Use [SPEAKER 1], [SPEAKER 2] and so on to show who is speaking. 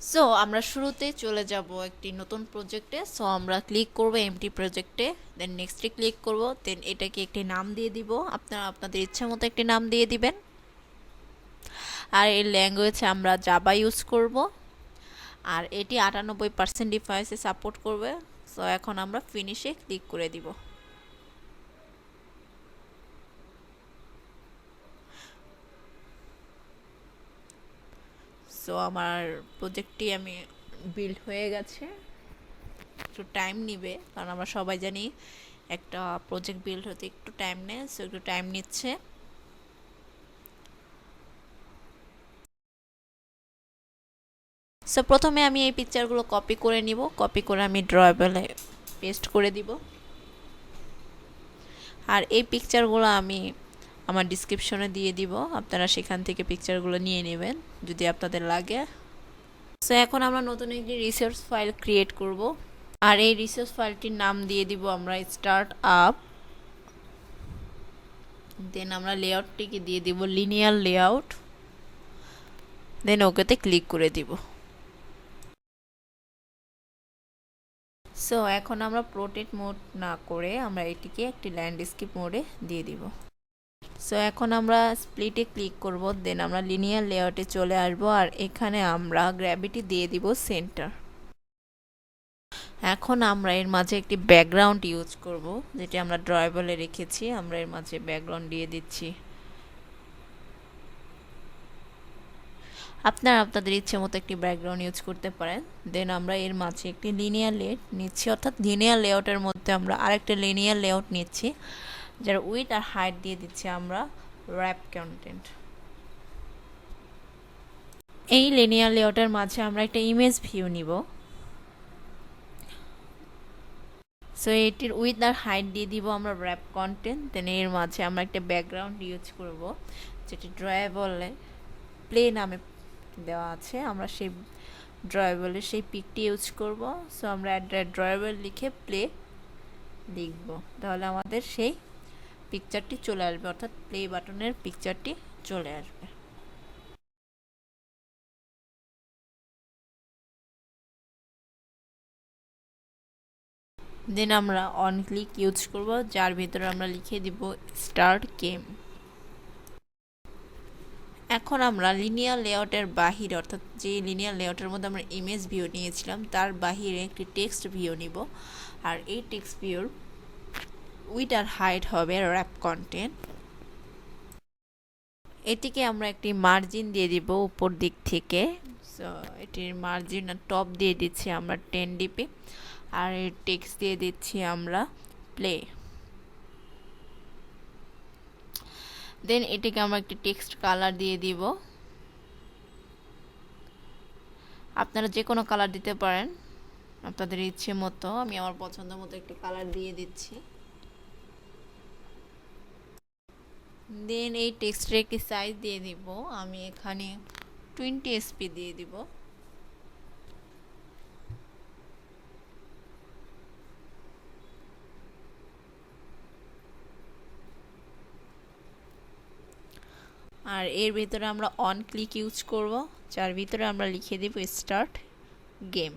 [SPEAKER 1] So আমরা শুরুতে চলে যাব একটি নতুন প্রজেক্টে। সো আমরা ক্লিক করব এমটি প্রজেক্টে, দেন নেক্সটে ক্লিক করব, দেন এটাকে একটি নাম দিয়ে দিব। আপনারা আপনাদের ইচ্ছা মতো একটি নাম দিয়ে দিবেন। আর এর ল্যাঙ্গুয়েজে আমরা জাভা ইউজ করব, আর এটি 98% ডিভাইসে সাপোর্ট করবে। সো এখন আমরা ফিনিশে ক্লিক করে দিব। সো আমার প্রজেক্টটি আমি বিল্ড হয়ে গেছে। একটু টাইম নিবে, কারণ আমরা সবাই জানি একটা প্রজেক্ট বিল্ড হতে একটু টাইম নেয়। সো একটু টাইম নিচ্ছে। সো প্রথমে আমি এই পিকচারগুলো কপি করে নিব, কপি করে আমি ড্রয়েবলে পেস্ট করে দিব। আর এই পিকচারগুলো আমি আমার ডিসক্রিপশনে দিয়ে দিব, আপনারা সেখান থেকে পিকচারগুলো নিয়ে নেবেন যদি আপনাদের লাগে। সো এখন আমরা নতুন একটি রিসোর্স ফাইল ক্রিয়েট করব, আর এই রিসোর্স ফাইলটির নাম দিয়ে দিব আমরা স্টার্ট আপ। দেন আমরা লেআউটটিকে দিয়ে দিব লিনিয়ার লেআউট, দেন ওকেতে ক্লিক করে দিব। সো এখন আমরা পোর্ট্রেট মোড না করে আমরা এটিকে একটি ল্যান্ডস্কেপ মোডে দিয়ে দিব। সো এখন আমরা স্প্লিটে ক্লিক করব, দেন আমরা লিনিয়ার লেআউটে চলে আসব, আর এখানে আমরা গ্র্যাভিটি দিয়ে দিব সেন্টার। এখন আমরা এর মাঝে একটি ব্যাকগ্রাউন্ড ইউজ করব, যেটি আমরা ড্রয়েবলে রেখেছি। আমরা এর মাঝে ব্যাকগ্রাউন্ড দিয়ে দিচ্ছি। আপনারা আপনাদের ইচ্ছে মতো একটি ব্যাকগ্রাউন্ড ইউজ করতে পারেন। দেন আমরা এর মাঝে একটি লিনিয়ার লেআউট নিচ্ছি, অর্থাৎ লিনিয়ার লেআউটের মধ্যে আমরা আরেকটা লিনিয়ার লেআউট নিচ্ছি, যার উইথ আর হাইট দিয়ে দিচ্ছি আমরা র্যাপ কন্টেন্ট। এই লিনিয়ার লেআউটের মাঝে আমরা একটা ইমেজ ভিউ নিব। সো এটির উইথ আর হাইট দিয়ে দিব আমরা র্যাপ কন্টেন্ট। দেন এর মাঝে আমরা একটা ব্যাকগ্রাউন্ড ইউজ করব, যেটি ড্রয়েবলে প্লে নামে দেওয়া আছে। আমরা সেই ড্রয়েবলে সেই পিকটি ইউজ করব। সো আমরা ড্রয়েবল লিখে প্লে লিখব, তাহলে আমাদের সেই পিকচারটি চলে আসবে, অর্থাৎ প্লে বাটনের পিকচারটি চলে আসবে। দেন আমরা অন ক্লিক ইউজ করব, যার ভিতরে আমরা লিখে দিব স্টার্ট গেম। এখন আমরা লিনিয়ার লেআউটের বাহিরে, অর্থাৎ যে লিনিয়ার লেআউটের মধ্যে আমরা ইমেজ ভিউ নিয়েছিলাম তার বাহিরে একটি টেক্সট ভিউ নিব, আর এই টেক্সট ভিউর উইথ আর হাইট হবে র্যাপ কন্টেন্ট। এটিকে আমরা একটি মার্জিন দিয়ে দিব উপর দিক থেকে। সো এটির মার্জিন টপ দিয়ে দিচ্ছি আমরা 10 dp, আর এর টেক্সট দিয়ে দিচ্ছি আমরা প্লে। দেন এটিকে আমরা একটি টেক্সট কালার দিয়ে দিব। আপনারা যে কোনো কালার দিতে পারেন আপনাদের ইচ্ছে মতো। আমি আমার পছন্দ মতো একটি কালার দিয়ে দিচ্ছি। দেন এই টেক্সটের একটি সাইজ দিয়ে দিব, আমি এখানে 20 sp দিয়ে দিব। আর এর ভিতরে আমরা অন ক্লিক ইউজ করব, যার ভিতরে আমরা লিখে দেব স্টার্ট গেম।